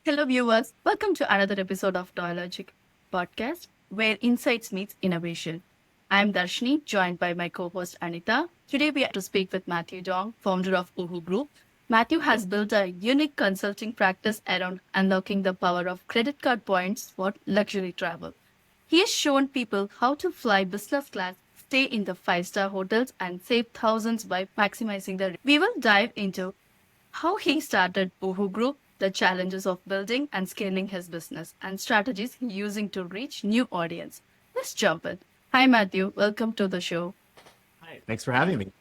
Hello, viewers. Welcome to another episode of DAAILogic Podcast, where insights meets innovation. I'm Darshini, joined by my co-host Anitha. Today, we are to speak with Matthew Dong, founder of Wuhoo Group. Matthew has built a unique consulting practice around unlocking the power of credit card points for luxury travel. He has shown people how to fly business class, stay in the five-star hotels, and save thousands by maximizing the. We will dive into how he started Wuhoo Group, the challenges of building and scaling his business, and strategies he's using to reach new audience. Let's jump in. Hi, Matthew. Welcome to the show. Hi, thanks for having me.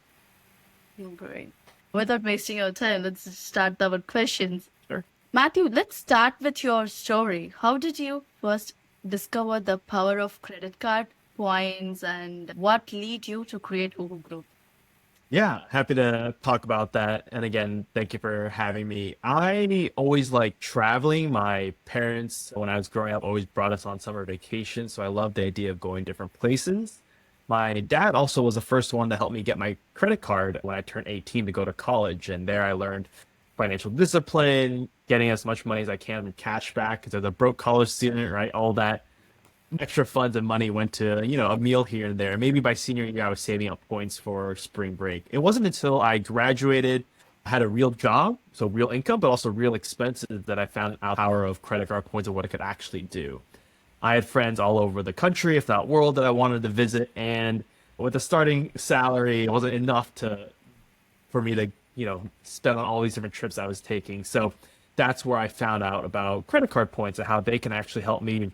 Great. Without wasting your time, let's start our questions. Sure. Matthew, let's start with your story. How did you first discover the power of credit card points, and what lead you to create Wuhoo Group? Yeah, happy to talk about that. And again, thank you for having me. I always liked traveling. My parents, when I was growing up, always brought us on summer vacation. So I love the idea of going different places. My dad also was the first one to help me get my credit card when I turned 18 to go to college. And there I learned financial discipline, getting as much money as I can from cash back because as a broke college student, right? All that extra funds and money went to, a meal here and there. Maybe by senior year, I was saving up points for spring break. It wasn't until I graduated, had a real job, so real income, but also real expenses that I found out the power of credit card points and what it could actually do. I had friends all over the country, if not world, that I wanted to visit. And with a starting salary, it wasn't enough for me to, spend on all these different trips I was taking. So that's where I found out about credit card points and how they can actually help me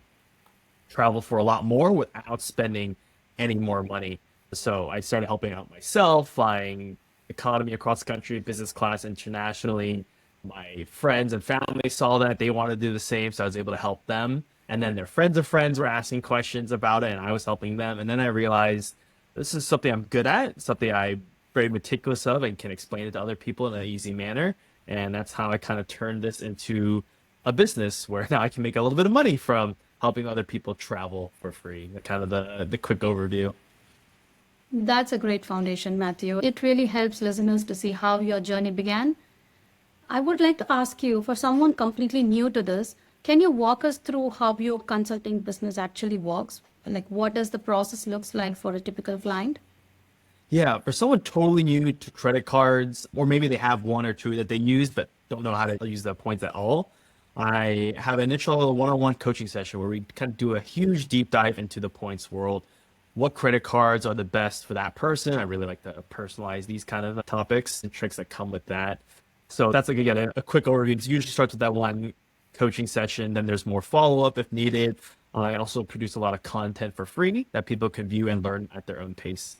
travel for a lot more without spending any more money. So I started helping out myself, flying economy across the country, business class internationally. My friends and family saw that they wanted to do the same, so I was able to help them. And then their friends of friends were asking questions about it, and I was helping them. And then I realized this is something I'm good at, something I'm very meticulous of, and can explain it to other people in an easy manner. And that's how I kind of turned this into a business where now I can make a little bit of money from helping other people travel for free. Kind of the quick overview. That's a great foundation, Matthew. It really helps listeners to see how your journey began. I would like to ask you, for someone completely new to this, can you walk us through how your consulting business actually works? Like, what does the process looks like for a typical client? Yeah, for someone totally new to credit cards, or maybe they have one or two that they use but don't know how to use the points at all, I have an initial one-on-one coaching session where we kind of do a huge deep dive into the points world. What credit cards are the best for that person? I really like to personalize these kind of topics and tricks that come with that. So that's like, again, a quick overview. It usually starts with that one coaching session. Then there's more follow-up if needed. I also produce a lot of content for free that people can view and learn at their own pace.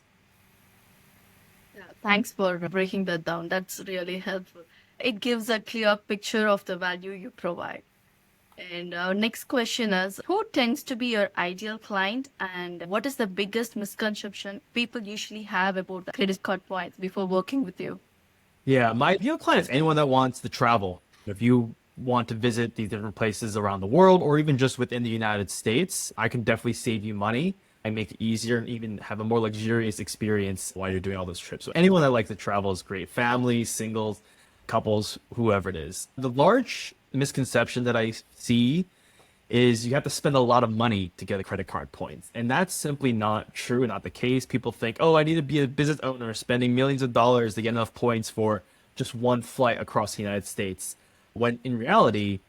Yeah, thanks for breaking that down. That's really helpful. It gives a clear picture of the value you provide. And our next question is, who tends to be your ideal client, and what is the biggest misconception people usually have about the credit card points before working with you? Yeah, my ideal client is anyone that wants to travel. If you want to visit these different places around the world or even just within the United States, I can definitely save you money and make it easier and even have a more luxurious experience while you're doing all those trips. So anyone that likes to travel is great. Families, singles, couples, whoever it is. The large misconception that I see is you have to spend a lot of money to get a credit card points. And that's simply not true, not the case. People think, oh, I need to be a business owner spending millions of dollars to get enough points for just one flight across the United States. When in reality,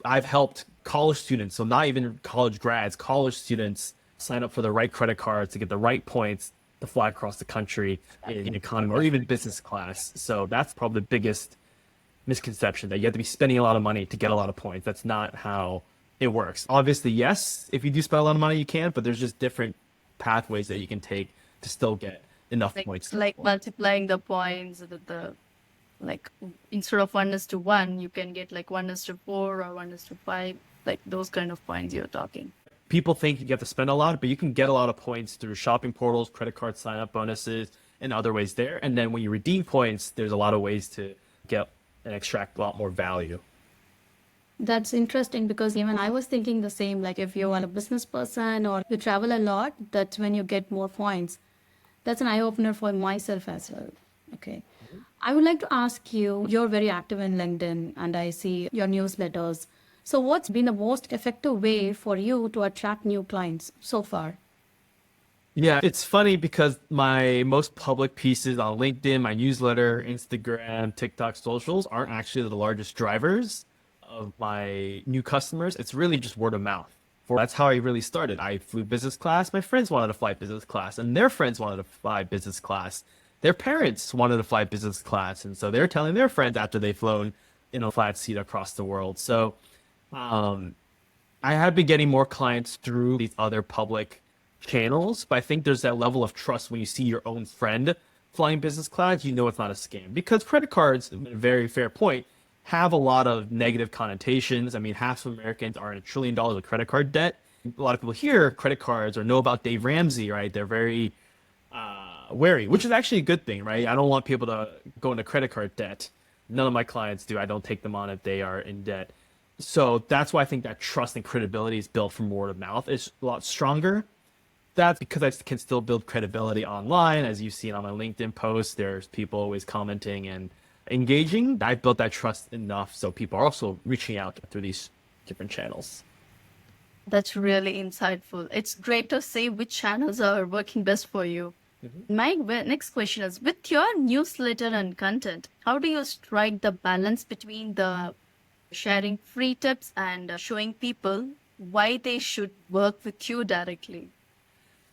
I've helped college students, so not even college grads, college students sign up for the right credit cards to get the right points to fly across the country in economy or even business class. So that's probably the biggest misconception, that you have to be spending a lot of money to get a lot of points. That's not how it works. Obviously, yes, if you do spend a lot of money, you can, but there's just different pathways that you can take to still get enough points. Like multiplying the points, like instead of 1:1, you can get like 1:4 or 1:5, like those kind of points you're talking. People think you have to spend a lot, but you can get a lot of points through shopping portals, credit card sign up bonuses, and other ways there. And then when you redeem points, there's a lot of ways to get and extract a lot more value. That's interesting because even I was thinking the same, like if you are a business person or you travel a lot, that's when you get more points. That's an eye opener for myself as well. Okay. I would like to ask you, you're very active in LinkedIn and I see your newsletters. So what's been the most effective way for you to attract new clients so far? Yeah, it's funny because my most public pieces on LinkedIn, my newsletter, Instagram, TikTok, socials aren't actually the largest drivers of my new customers. It's really just word of mouth. That's how I really started. I flew business class. My friends wanted to fly business class, and their friends wanted to fly business class. Their parents wanted to fly business class, and so they're telling their friends after they've flown in a flat seat across the world. So um, I have been getting more clients through these other public channels, but I think there's that level of trust when you see your own friend flying business class, you know it's not a scam. Because credit cards, a very fair point, have a lot of negative connotations. I mean, half of Americans are in $1 trillion of credit card debt. A lot of people hear credit cards or know about Dave Ramsey, right? They're very wary, which is actually a good thing, right? I don't want people to go into credit card debt. None of my clients do. I don't take them on if they are in debt. So that's why I think that trust and credibility is built from word of mouth. It's a lot stronger. That's because I can still build credibility online. As you've seen on my LinkedIn posts, there's people always commenting and engaging. I built that trust enough so people are also reaching out through these different channels. That's really insightful. It's great to see which channels are working best for you. Next question is, with your newsletter and content, how do you strike the balance between the sharing free tips and showing people why they should work with you directly?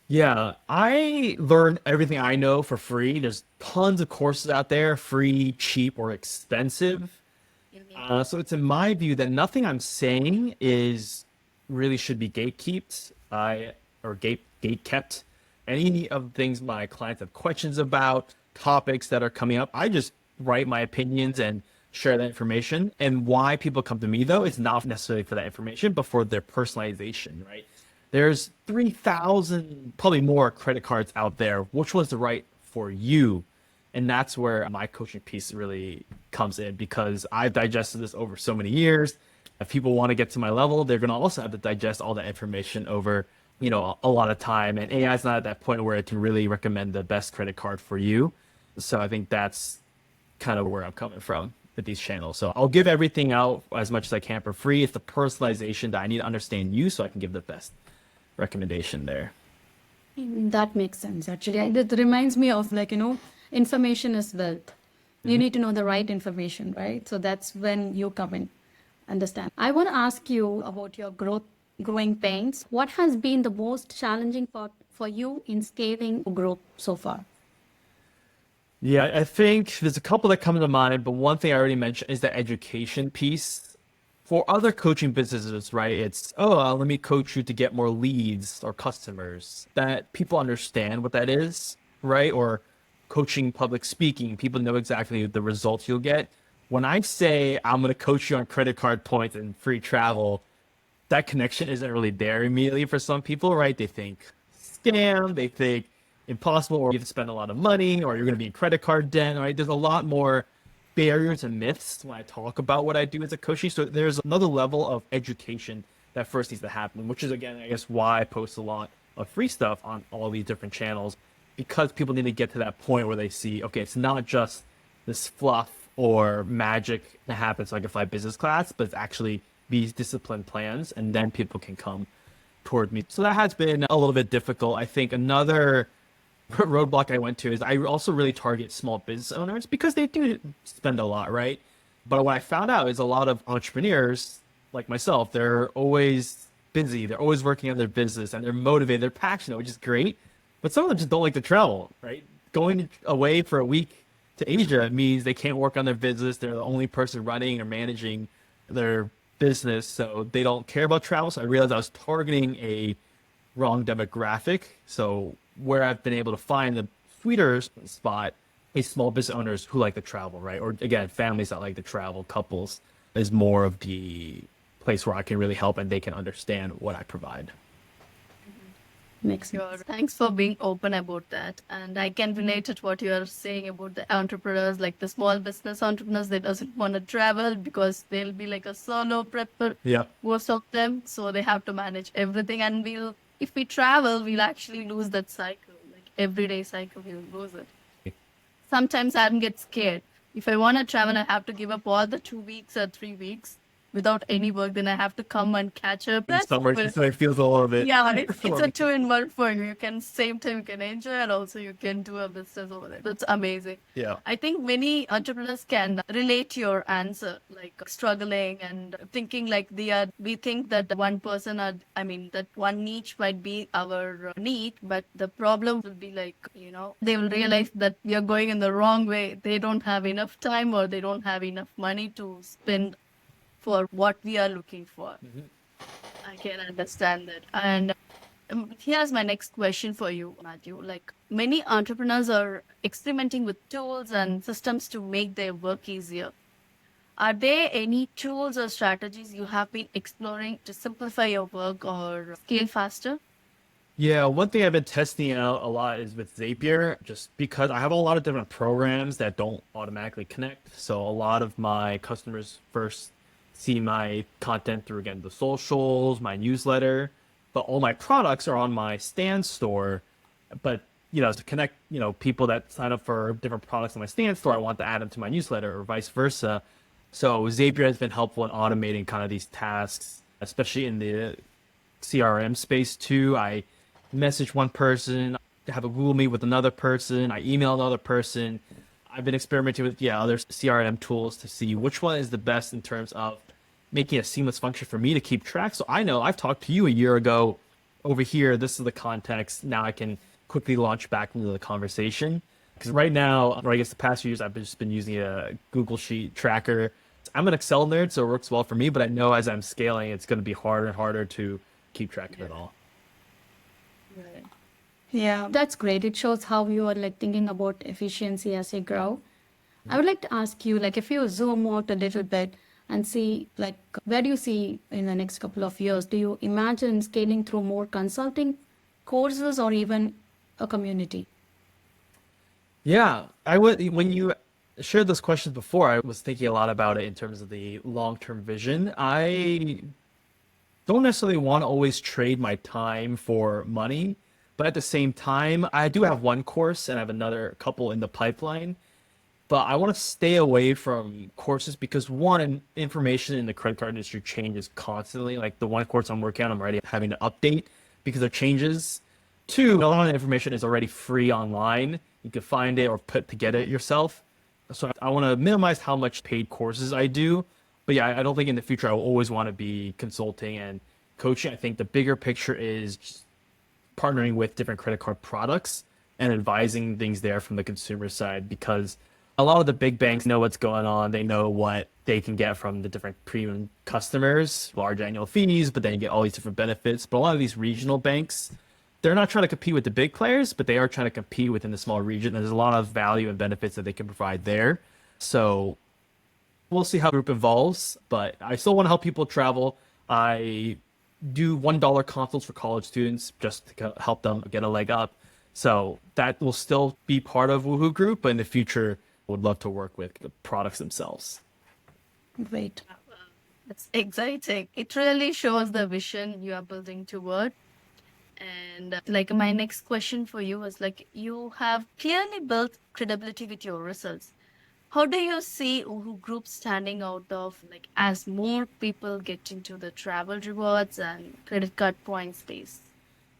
Yeah, I learned everything I know for free. There's tons of courses out there, free, cheap, or expensive. So it's in my view that nothing I'm saying is really should be gatekept. Or gate kept. Any of the things my clients have questions about, topics that are coming up, I just write my opinions and share that information. And why people come to me though is not necessarily for that information, but for their personalization, right? There's 3,000, probably more credit cards out there. Which one's the right for you? And that's where my coaching piece really comes in because I've digested this over so many years. If people want to get to my level, they're going to also have to digest all that information over, a lot of time. And AI is not at that point where it can really recommend the best credit card for you. So I think that's kind of where I'm coming from with these channels. So I'll give everything out as much as I can for free. It's the personalization that I need to understand you so I can give the best recommendation there. That makes sense, actually. That reminds me of information is wealth. You need to know the right information, right? So that's when you come in. Understand. I want to ask you about your growing pains. What has been the most challenging part for you in scaling growth so far? Yeah, I think there's a couple that come to mind, but one thing I already mentioned is the education piece. For other coaching businesses, right? It's, let me coach you to get more leads or customers. That people understand what that is, right? Or coaching public speaking, people know exactly the results you'll get. When I say I'm going to coach you on credit card points and free travel, that connection isn't really there immediately for some people, right? They think scam, they think impossible, or you have to spend a lot of money, or you're going to be in credit card debt, right? There's a lot more barriers and myths when I talk about what I do as a coach. So there's another level of education that first needs to happen, which is, again, I guess why I post a lot of free stuff on all these different channels, because people need to get to that point where they see, okay, it's not just this fluff or magic that happens so I can fly business class, but it's actually these disciplined plans, and then people can come toward me. So that has been a little bit difficult. I think another roadblock I went to is I also really target small business owners because they do spend a lot, right? But what I found out is a lot of entrepreneurs like myself, they're always busy, they're always working on their business, and they're motivated, they're passionate, which is great. But some of them just don't like to travel, right? Going away for a week to Asia means they can't work on their business. They're the only person running or managing their business, so they don't care about travel. So I realized I was targeting a wrong demographic. So where I've been able to find the sweeter spot is small business owners who like to travel, right? Or again, families that like to travel, couples is more of the place where I can really help and they can understand what I provide. Makes sense. Sure. Thanks for being open about that. And I can relate to what you are saying about the entrepreneurs, like the small business entrepreneurs, they doesn't want to travel because they'll be like a solo prepper, Yeah. most of them. So they have to manage everything. And if we travel, we'll actually lose that cycle. Like everyday cycle, we'll lose it. sometimes I get scared. If I want to travel, I have to give up all the 2 weeks or 3 weeks without any work. Then I have to come and catch up. In summer, so it feels a little bit. Yeah, it's a two-in-one for you. You can same time you can enjoy and also you can do a business over there. That's amazing. Yeah. I think many entrepreneurs can relate to your answer, like struggling and thinking like we think that one person that one niche might be our need, but the problem will be like, they will realize that we are going in the wrong way. They don't have enough time or they don't have enough money to spend for what we are looking for. I can understand that. And here's my next question for you, Matthew. Like many entrepreneurs are experimenting with tools and systems to make their work easier. Are there any tools or strategies you have been exploring to simplify your work or scale faster? Yeah, one thing I've been testing out a lot is with Zapier, just because I have a lot of different programs that don't automatically connect. So a lot of my customers first see my content through, again, the socials, my newsletter, but all my products are on my stand store. But, to connect, people that sign up for different products on my stand store, I want to add them to my newsletter or vice versa. So Zapier has been helpful in automating kind of these tasks, especially in the CRM space too. I message one person, have a Google Meet with another person, I email another person. I've been experimenting with other CRM tools to see which one is the best in terms of making a seamless function for me to keep track. So I know I've talked to you a year ago over here. This is the context. Now I can quickly launch back into the conversation. Because right now, or I guess the past few years, I've just been using a Google Sheet tracker. I'm an Excel nerd, so it works well for me. But I know as I'm scaling, it's going to be harder and harder to keep track of it all. Right. Yeah, that's great. It shows how you are like thinking about efficiency as you grow. I would like to ask you, like, if you zoom out a little bit and see, like, where do you see in the next couple of years? Do you imagine scaling through more consulting courses or even a community? Yeah, I would. When you shared those questions before, I was thinking a lot about it in terms of the long-term vision. I don't necessarily want to always trade my time for money, but at the same time, I do have one course and I have another couple in the pipeline. But I want to stay away from courses because one, information in the credit card industry changes constantly. Like the one course I'm working on, I'm already having to update because of changes. Two, a lot of the information is already free online. You can find it or put together it yourself. So I want to minimize how much paid courses I do. But yeah, I don't think in the future I will always want to be consulting and coaching. I think the bigger picture is just partnering with different credit card products and advising things there from the consumer side, because a lot of the big banks know what's going on. They know what they can get from the different premium customers, large annual fees, but then you get all these different benefits. But a lot of these regional banks, they're not trying to compete with the big players, but they are trying to compete within the small region. There's a lot of value and benefits that they can provide there. So we'll see how the group evolves, but I still want to help people travel. I do $1 consults for college students just to help them get a leg up. So that will still be part of Wuhoo Group, but in the future, would love to work with the products themselves. Great. That's exciting. It really shows the vision you are building toward. And like my next question for you is like, you have clearly built credibility with your results. How do you see Wuhoo Group standing out of like as more people get into the travel rewards and credit card point space?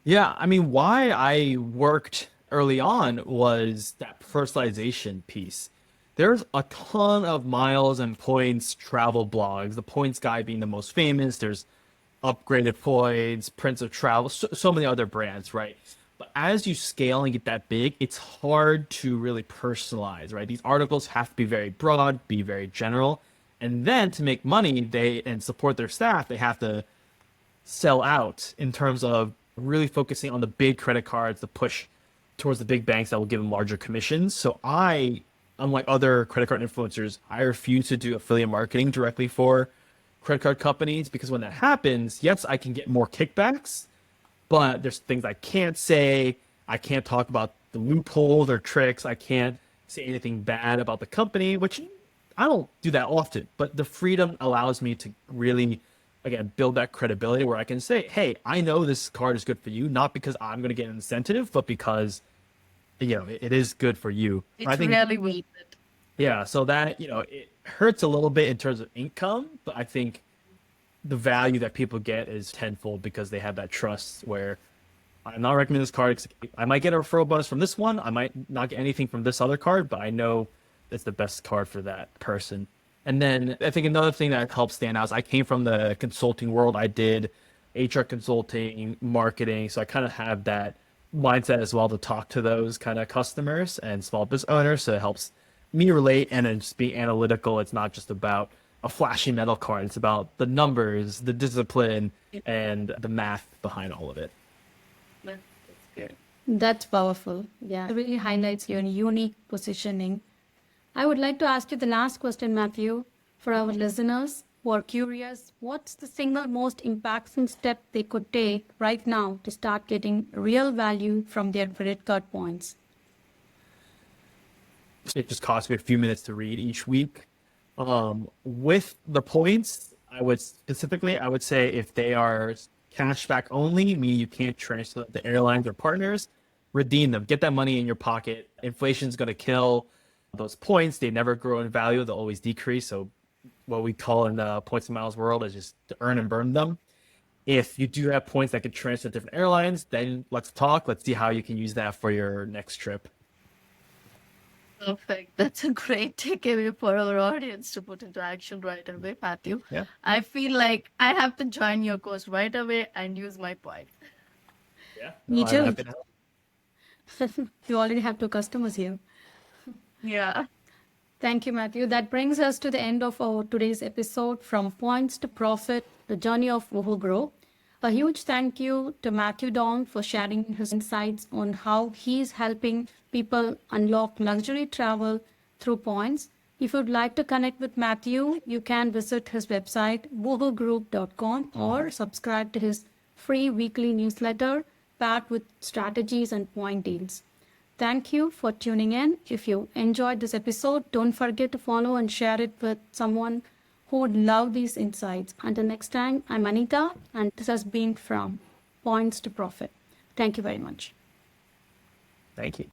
Yeah, I mean, why I worked early on was that personalization piece. There's a ton of miles and points travel blogs, the points guy being the most famous. There's upgraded points, Prince of Travel, so many other brands, right? But as you scale and get that big, it's hard to really personalize, right? These articles have to be very broad, be very general. And then to make money, and support their staff, they have to sell out in terms of really focusing on the big credit cards, the push towards the big banks that will give them larger commissions. So unlike other credit card influencers, I refuse to do affiliate marketing directly for credit card companies, because when that happens, yes, I can get more kickbacks, but there's things I can't say. I can't talk about the loopholes or tricks. I can't say anything bad about the company, which I don't do that often, but the freedom allows me to really, again, build that credibility where I can say, hey, I know this card is good for you, not because I'm going to get an incentive, but because it is good for you. It's I think, really worth it. yeah, so that, it hurts a little bit in terms of income, but I think the value that people get is tenfold because they have that trust where I'm not recommending this card. I might get a referral bonus from this one. I might not get anything from this other card, but I know it's the best card for that person. And then I think another thing that helps stand out is I came from the consulting world. I did HR consulting, marketing. So I kind of have that mindset as well to talk to those kind of customers and small business owners. So it helps me relate and then just be analytical. It's not just about a flashy metal card. It's about the numbers, the discipline, and the math behind all of it. That's good. That's powerful. Yeah, it really highlights your unique positioning. I would like to ask you the last question, Matthew. For our listeners who are curious, what's the single most impactful step they could take right now to start getting real value from their credit card points? It just costs me a few minutes to read each week. With the points, I would say if they are cashback only, meaning you can't transfer the airlines or partners, redeem them. Get that money in your pocket. Inflation's going to kill those points. They never grow in value. They'll always decrease. So what we call in the points and miles world is just to earn and burn them. If you do have points that could transfer to different airlines, then let's talk. Let's see how you can use that for your next trip. Perfect. That's a great takeaway for our audience to put into action right away, Matthew. Yeah. I feel like I have to join your course right away and use my points. Yeah. Me I'm too. happy to help. You already have 2 customers here. Yeah. Thank you, Matthew. That brings us to the end of our today's episode, From Points to Profit, the journey of Wuhoo Group. A huge thank you to Matthew Dong for sharing his insights on how he's helping people unlock luxury travel through points. If you'd like to connect with Matthew, you can visit his website, woohoogroup.com, or subscribe to his free weekly newsletter packed with strategies and point deals. Thank you for tuning in. If you enjoyed this episode, don't forget to follow and share it with someone who would love these insights. Until next time, I'm Anita, and this has been From Points to Profit. Thank you very much. Thank you.